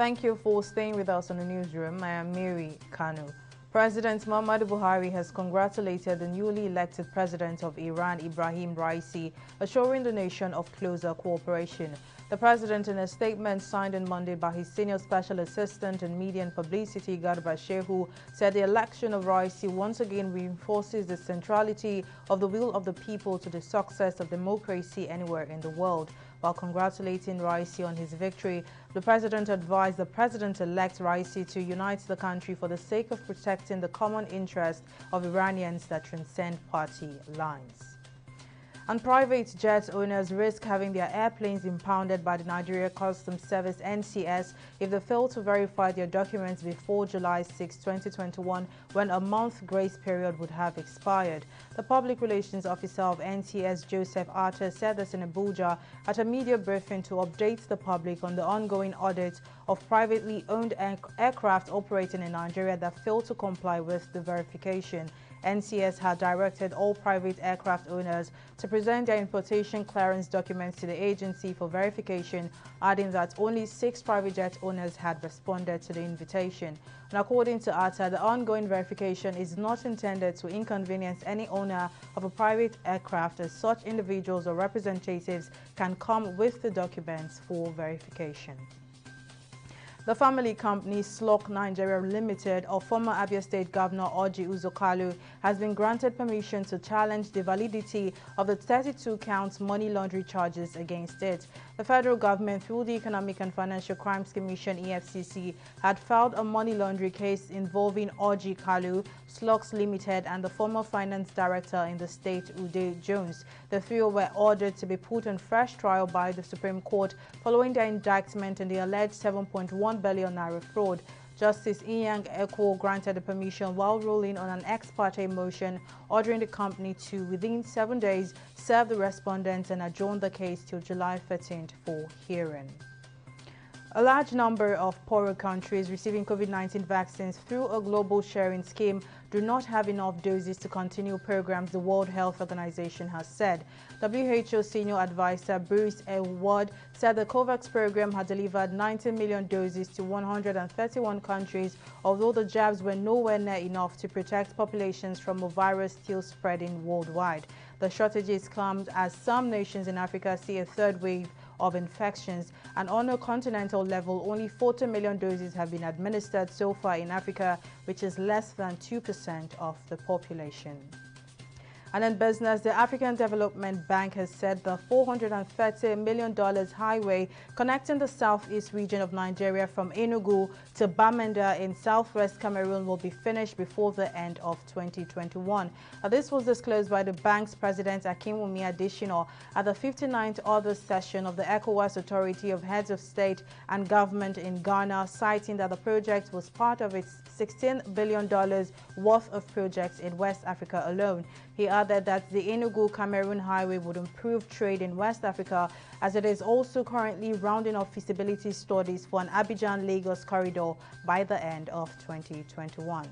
Thank you for staying with us on the newsroom. I am Mary Kanu. President Muhammadu Buhari has congratulated the newly elected president of Iran, Ibrahim Raisi, assuring the nation of closer cooperation. The president, in a statement signed on Monday by his senior special assistant in media and publicity, Garba Shehu, said the election of Raisi once again reinforces the centrality of the will of the people to the success of democracy anywhere in the world. While congratulating Raisi on his victory, the president advised the president-elect Raisi to unite the country for the sake of protecting the common interest of Iranians that transcend party lines. And private jet owners risk having their airplanes impounded by the Nigeria Customs Service (NCS) if they fail to verify their documents before July 6, 2021, when a month grace period would have expired. The public relations officer of NCS, Joseph Arthur, said this in Abuja at a media briefing to update the public on the ongoing audit of privately owned aircraft operating in Nigeria that failed to comply with the verification. NCS had directed all private aircraft owners to present their importation clearance documents to the agency for verification, adding that only 6 private jet owners had responded to the invitation. And according to ATA, the ongoing verification is not intended to inconvenience any owner of a private aircraft, as such individuals or representatives can come with the documents for verification. The family company Slok Nigeria Limited of former Abia State Governor Orji Uzor Kalu has been granted permission to challenge the validity of the 32 counts money laundering charges against it. The federal government, through the Economic and Financial Crimes Commission (EFCC), had filed a money laundering case involving Orji Kalu, Sloks Limited, and the former finance director in the state, Ude Jones. The three were ordered to be put on fresh trial by the Supreme Court following their indictment in the alleged 7.1 billion naira fraud. Justice Inyang Eko granted the permission while ruling on an ex parte motion ordering the company to, within 7 days, serve the respondents and adjourn the case till July 13th for hearing. A large number of poorer countries receiving COVID-19 vaccines through a global sharing scheme do not have enough doses to continue programs, the World Health Organization has said. WHO Senior Advisor Bruce Ward said the COVAX program had delivered 90 million doses to 131 countries, although the jabs were nowhere near enough to protect populations from a virus still spreading worldwide. The shortages come as some nations in Africa see a third wave of infections, and on a continental level, only 40 million doses have been administered so far in Africa, which is less than 2% of the population. And in business, the African Development Bank has said the $430 million highway connecting the southeast region of Nigeria from Enugu to Bamenda in southwest Cameroon will be finished before the end of 2021. This was disclosed by the bank's president, Akinwumi Adesina, at the 59th August session of the ECOWAS Authority of Heads of State and Government in Ghana, citing that the project was part of its $16 billion worth of projects in West Africa alone. He added that the Enugu-Cameroon highway would improve trade in West Africa, as it is also currently rounding up feasibility studies for an Abidjan-Lagos corridor by the end of 2021.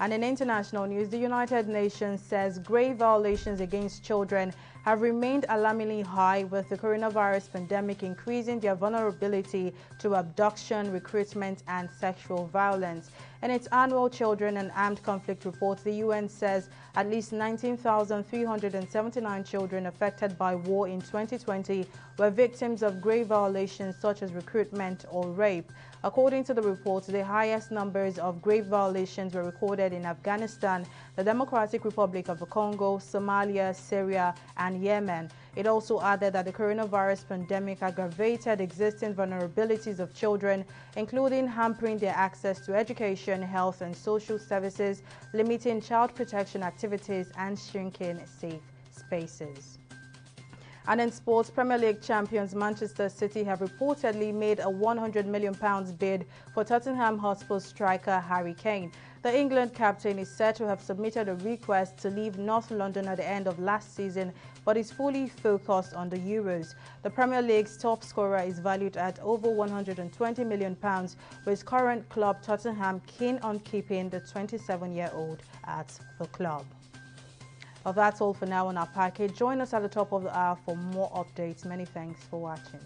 And in international news, the United Nations says grave violations against children have remained alarmingly high, with the coronavirus pandemic increasing their vulnerability to abduction, recruitment, and sexual violence. In its annual Children and Armed Conflict report, the UN says at least 19,379 children affected by war in 2020 were victims of grave violations such as recruitment or rape. According to the report, the highest numbers of grave violations were recorded in Afghanistan, the Democratic Republic of the Congo, Somalia, Syria, and Yemen. It also added that the coronavirus pandemic aggravated existing vulnerabilities of children, including hampering their access to education, health, and social services, limiting child protection activities, and shrinking safe spaces. And in sports, Premier League champions Manchester City have reportedly made a £100 million bid for Tottenham Hotspur striker Harry Kane. The England captain is said to have submitted a request to leave North London at the end of last season, but is fully focused on the Euros. The Premier League's top scorer is valued at over £120 million, with current club Tottenham keen on keeping the 27-year-old at the club. Well, that's all for now on our package. Join us at the top of the hour for more updates. Many thanks for watching.